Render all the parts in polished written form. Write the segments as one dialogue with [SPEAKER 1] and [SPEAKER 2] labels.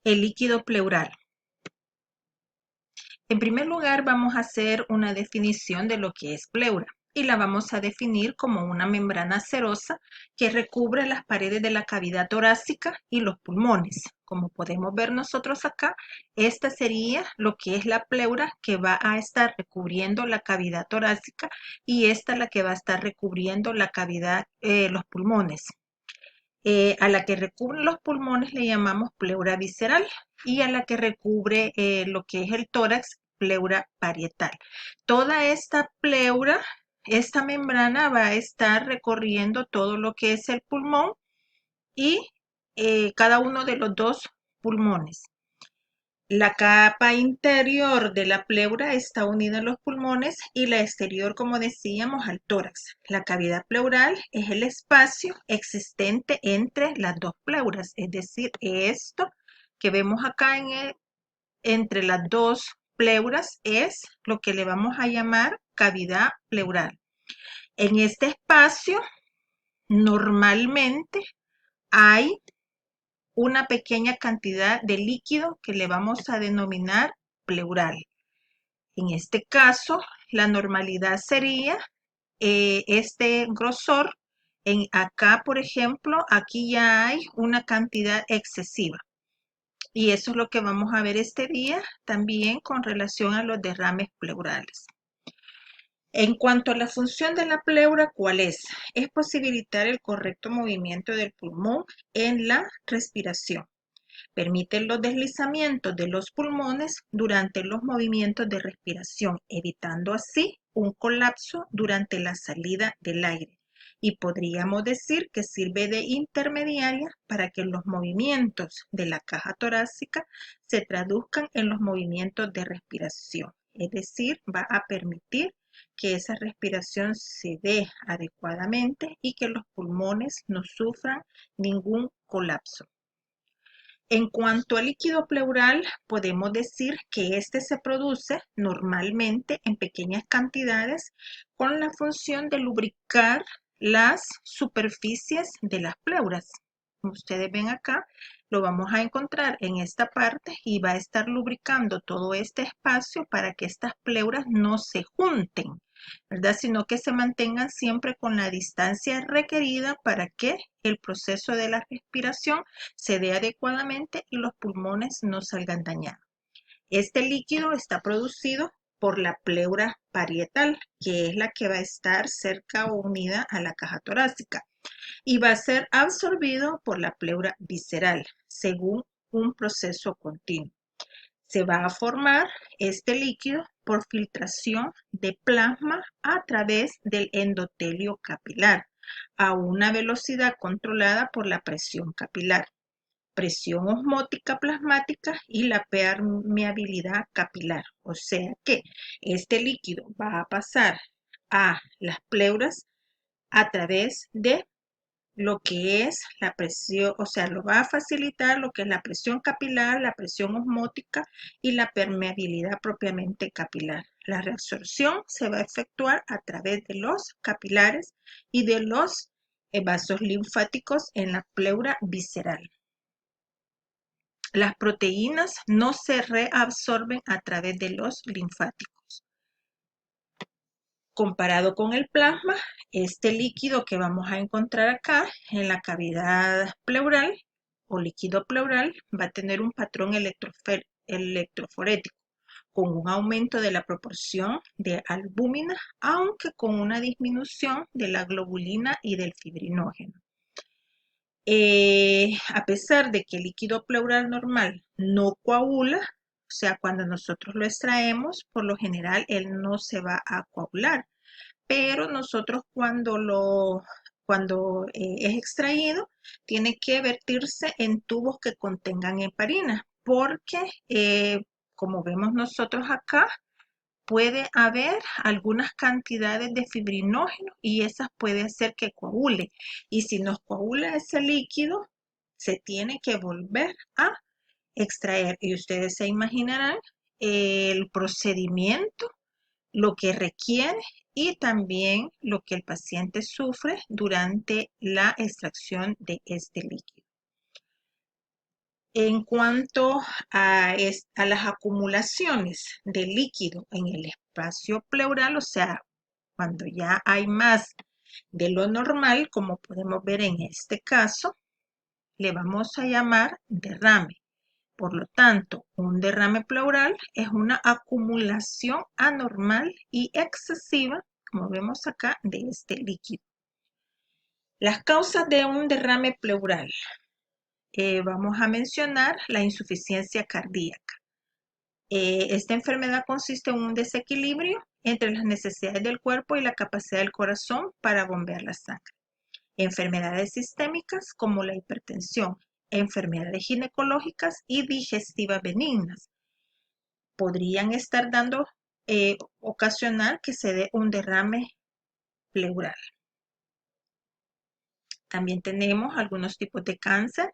[SPEAKER 1] El líquido pleural. En primer lugar, vamos a hacer una definición de lo que es pleura y la vamos a definir como una membrana serosa que recubre las paredes de la cavidad torácica y los pulmones. Como podemos ver nosotros acá, esta sería lo que es la pleura que va a estar recubriendo la cavidad torácica y esta la que va a estar recubriendo la cavidad, los pulmones. A la que recubre los pulmones le llamamos pleura visceral y a la que recubre lo que es el tórax, pleura parietal. Toda esta pleura, esta membrana va a estar recorriendo todo lo que es el pulmón y cada uno de los dos pulmones. La capa interior de la pleura está unida a los pulmones y la exterior, como decíamos, al tórax. La cavidad pleural es el espacio existente entre las dos pleuras, es decir, esto que vemos acá entre las dos pleuras es lo que le vamos a llamar cavidad pleural. En este espacio normalmente hay una pequeña cantidad de líquido que le vamos a denominar pleural. En este caso, la normalidad sería este grosor. Acá, por ejemplo, aquí ya hay una cantidad excesiva. Y eso es lo que vamos a ver este día también con relación a los derrames pleurales. En cuanto a la función de la pleura, ¿cuál es? Es posibilitar el correcto movimiento del pulmón en la respiración. Permiten los deslizamientos de los pulmones durante los movimientos de respiración, evitando así un colapso durante la salida del aire. Y podríamos decir que sirve de intermediaria para que los movimientos de la caja torácica se traduzcan en los movimientos de respiración. Es decir, va a permitir que esa respiración se dé adecuadamente y que los pulmones no sufran ningún colapso. En cuanto al líquido pleural, podemos decir que este se produce normalmente en pequeñas cantidades con la función de lubricar las superficies de las pleuras. Como ustedes ven acá, lo vamos a encontrar en esta parte y va a estar lubricando todo este espacio para que estas pleuras no se junten, ¿verdad? Sino que se mantengan siempre con la distancia requerida para que el proceso de la respiración se dé adecuadamente y los pulmones no salgan dañados. Este líquido está producido por la pleura parietal, que es la que va a estar cerca o unida a la caja torácica, y va a ser absorbido por la pleura visceral, según un proceso continuo. Se va a formar este líquido por filtración de plasma a través del endotelio capilar a una velocidad controlada por la presión capilar, presión osmótica plasmática y la permeabilidad capilar. O sea que este líquido va a pasar a las pleuras a través de lo que es la presión, o sea, lo va a facilitar lo que es la presión capilar, la presión osmótica y la permeabilidad propiamente capilar. La reabsorción se va a efectuar a través de los capilares y de los vasos linfáticos en la pleura visceral. Las proteínas no se reabsorben a través de los linfáticos. Comparado con el plasma, este líquido que vamos a encontrar acá en la cavidad pleural o líquido pleural va a tener un patrón electroforético con un aumento de la proporción de albúmina, aunque con una disminución de la globulina y del fibrinógeno. A pesar de que el líquido pleural normal no coagula, o sea, cuando nosotros lo extraemos, por lo general él no se va a coagular, pero nosotros cuando es extraído, tiene que vertirse en tubos que contengan heparina, porque como vemos nosotros acá, puede haber algunas cantidades de fibrinógeno y esas puede hacer que coagule. Y si nos coagula ese líquido, se tiene que volver a extraer. Y ustedes se imaginarán el procedimiento, lo que requiere y también lo que el paciente sufre durante la extracción de este líquido. En cuanto a las acumulaciones de líquido en el espacio pleural, o sea, cuando ya hay más de lo normal, como podemos ver en este caso, le vamos a llamar derrame. Por lo tanto, un derrame pleural es una acumulación anormal y excesiva, como vemos acá, de este líquido. Las causas de un derrame pleural. Vamos a mencionar la insuficiencia cardíaca. Esta enfermedad consiste en un desequilibrio entre las necesidades del cuerpo y la capacidad del corazón para bombear la sangre. Enfermedades sistémicas como la hipertensión, enfermedades ginecológicas y digestivas benignas podrían estar ocasionar que se dé un derrame pleural. También tenemos algunos tipos de cáncer,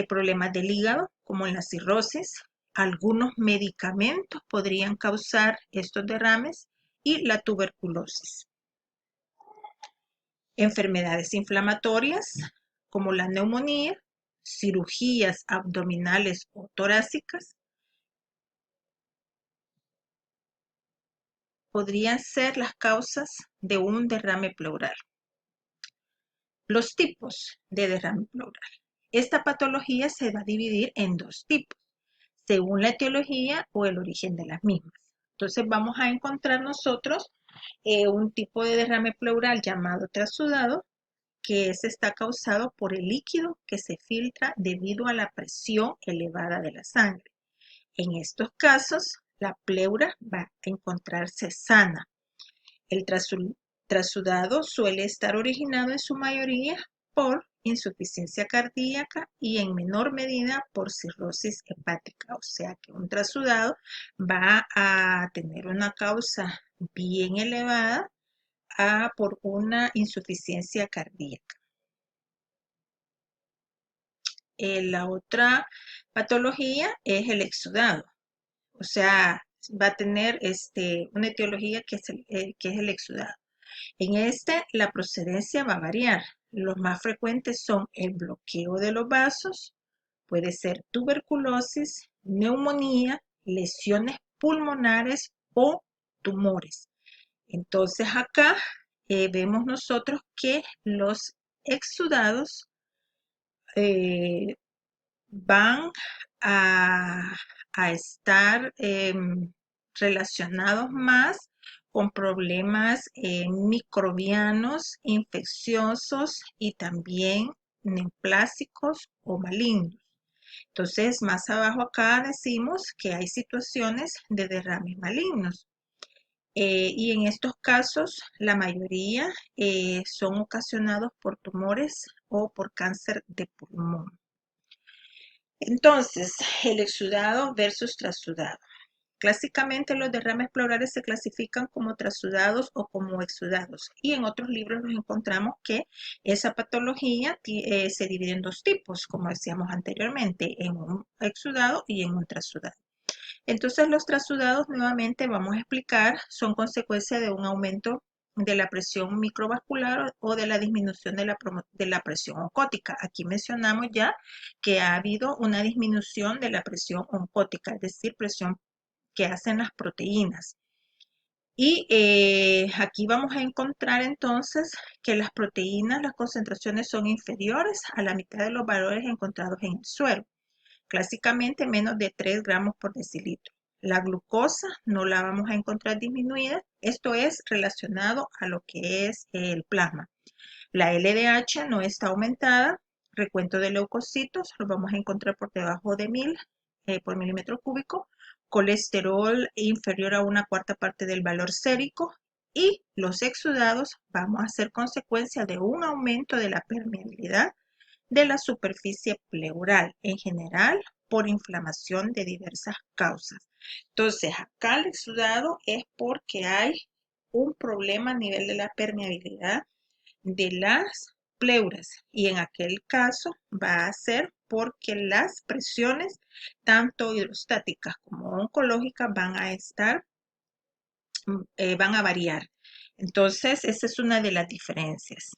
[SPEAKER 1] problemas del hígado como la cirrosis. Algunos medicamentos podrían causar estos derrames y la tuberculosis. Enfermedades inflamatorias como la neumonía, cirugías abdominales o torácicas podrían ser las causas de un derrame pleural. Los tipos de derrame pleural. Esta patología se va a dividir en dos tipos, según la etiología o el origen de las mismas. Entonces vamos a encontrar nosotros un tipo de derrame pleural llamado trasudado, que está causado por el líquido que se filtra debido a la presión elevada de la sangre. En estos casos, la pleura va a encontrarse sana. El trasudado suele estar originado en su mayoría por insuficiencia cardíaca y en menor medida por cirrosis hepática. O sea que un trasudado va a tener una causa bien elevada por una insuficiencia cardíaca. La otra patología es el exudado. O sea, va a tener una etiología que es el exudado. En la procedencia va a variar. Los más frecuentes son el bloqueo de los vasos, puede ser tuberculosis, neumonía, lesiones pulmonares o tumores. Entonces acá vemos nosotros que los exudados van a, estar relacionados más con problemas microbianos, infecciosos y también neoplásicos o malignos. Entonces, más abajo acá decimos que hay situaciones de derrames malignos. Y en estos casos, la mayoría son ocasionados por tumores o por cáncer de pulmón. Entonces, el exudado versus trasudado. Clásicamente los derrames pleurales se clasifican como trasudados o como exudados y en otros libros nos encontramos que esa patología se divide en dos tipos, como decíamos anteriormente, en un exudado y en un trasudado. Entonces los trasudados, nuevamente vamos a explicar, son consecuencia de un aumento de la presión microvascular o de la disminución de la presión oncótica. Aquí mencionamos ya que ha habido una disminución de la presión oncótica, es decir, presión que hacen las proteínas. Y aquí vamos a encontrar entonces que las proteínas, las concentraciones son inferiores a la mitad de los valores encontrados en el suero, clásicamente menos de 3 gramos por decilitro. La glucosa no la vamos a encontrar disminuida, esto es relacionado a lo que es el plasma. La LDH no está aumentada, recuento de leucocitos lo vamos a encontrar por debajo de 1000 por milímetro cúbico, colesterol inferior a 1/4 parte del valor sérico y los exudados vamos a ser consecuencia de un aumento de la permeabilidad de la superficie pleural en general por inflamación de diversas causas. Entonces, acá el exudado es porque hay un problema a nivel de la permeabilidad de las pleuras y en aquel caso va a ser porque las presiones tanto hidrostáticas como oncológicas van a variar. Entonces, esa es una de las diferencias.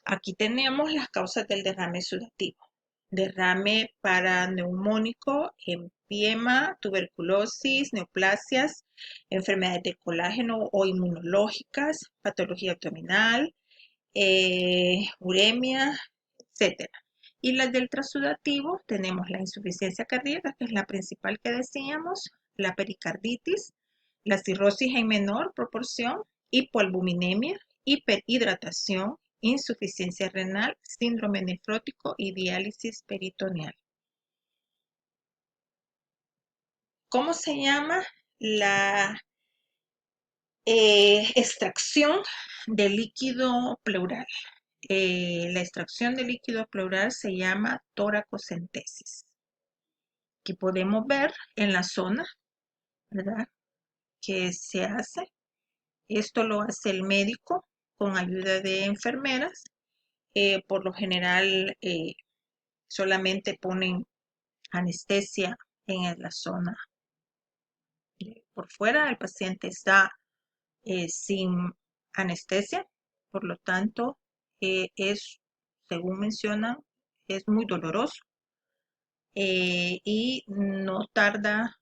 [SPEAKER 1] Aquí tenemos las causas del derrame exudativo. derrame paraneumónico, empiema, tuberculosis, neoplasias, enfermedades de colágeno o inmunológicas, patología abdominal, uremia, etcétera. Y las del transudativo tenemos la insuficiencia cardíaca, que es la principal que decíamos, la pericarditis, la cirrosis en menor proporción, hipoalbuminemia, hiperhidratación, insuficiencia renal, síndrome nefrótico y diálisis peritoneal. ¿Cómo se llama la extracción de líquido pleural? La extracción de líquido pleural se llama toracocentesis. Aquí podemos ver en la zona, ¿verdad?, que se hace. Esto lo hace el médico con ayuda de enfermeras. Por lo general solamente ponen anestesia en la zona por fuera. El paciente está sin anestesia, por lo tanto según mencionan, es muy doloroso y no tarda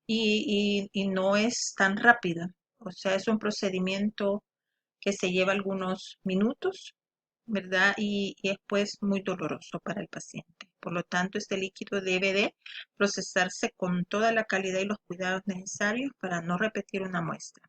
[SPEAKER 1] y no es tan rápida. O sea, es un procedimiento que se lleva algunos minutos, ¿verdad? Y es pues muy doloroso para el paciente. Por lo tanto, este líquido debe de procesarse con toda la calidad y los cuidados necesarios para no repetir una muestra.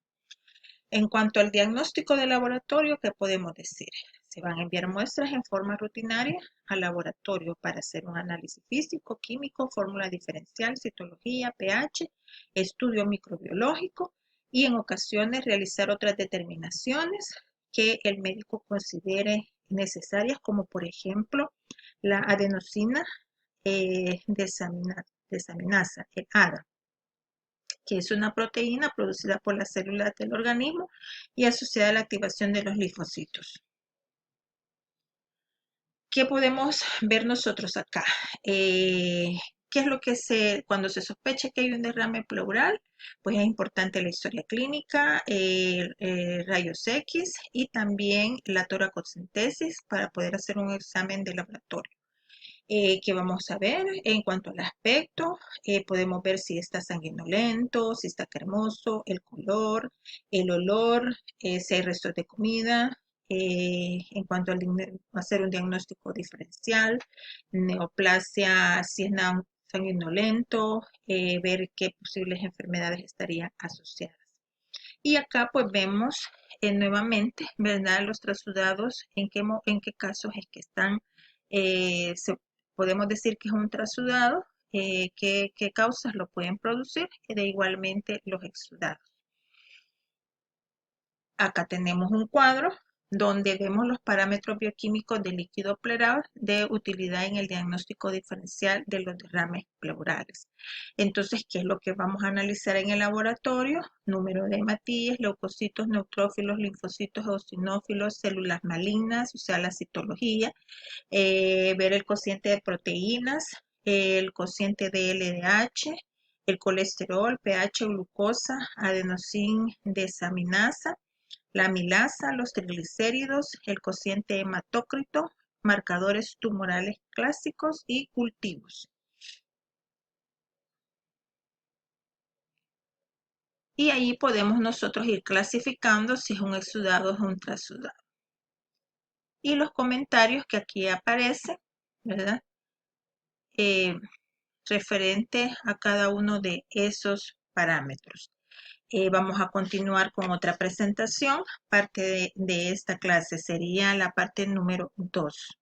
[SPEAKER 1] En cuanto al diagnóstico de laboratorio, ¿qué podemos decir? Se van a enviar muestras en forma rutinaria al laboratorio para hacer un análisis físico, químico, fórmula diferencial, citología, pH, estudio microbiológico y en ocasiones realizar otras determinaciones que el médico considere necesarias, como por ejemplo la adenosina desaminasa, el ADA, que es una proteína producida por las células del organismo y asociada a la activación de los linfocitos. ¿Qué podemos ver nosotros acá? ¿Qué es lo que cuando se sospecha que hay un derrame pleural? Pues es importante la historia clínica, rayos X y también la toracocentesis para poder hacer un examen de laboratorio. Que vamos a ver en cuanto al aspecto, podemos ver si está sanguinolento, si está cremoso, el color, el olor, si hay restos de comida, en cuanto al hacer un diagnóstico diferencial, neoplasia, si es sanguinolento, ver qué posibles enfermedades estarían asociadas. Y acá pues vemos nuevamente, ¿verdad?, los trasudados, en qué casos es que están, podemos decir que es un trasudado, qué causas lo pueden producir, y de igualmente los exudados. Acá tenemos un cuadro donde vemos los parámetros bioquímicos del líquido pleural de utilidad en el diagnóstico diferencial de los derrames pleurales. Entonces, ¿qué es lo que vamos a analizar en el laboratorio? Número de hematíes, leucocitos, neutrófilos, linfocitos, eosinófilos, células malignas, o sea, la citología, ver el cociente de proteínas, el cociente de LDH, el colesterol, pH, glucosa, adenosín desaminasa, la amilasa, los triglicéridos, el cociente hematócrito, marcadores tumorales clásicos y cultivos. Y ahí podemos nosotros ir clasificando si es un exudado o es un trasudado. Y los comentarios que aquí aparecen, ¿verdad? Referente a cada uno de esos parámetros. Vamos a continuar con otra presentación. Parte de esta clase sería la parte número 2.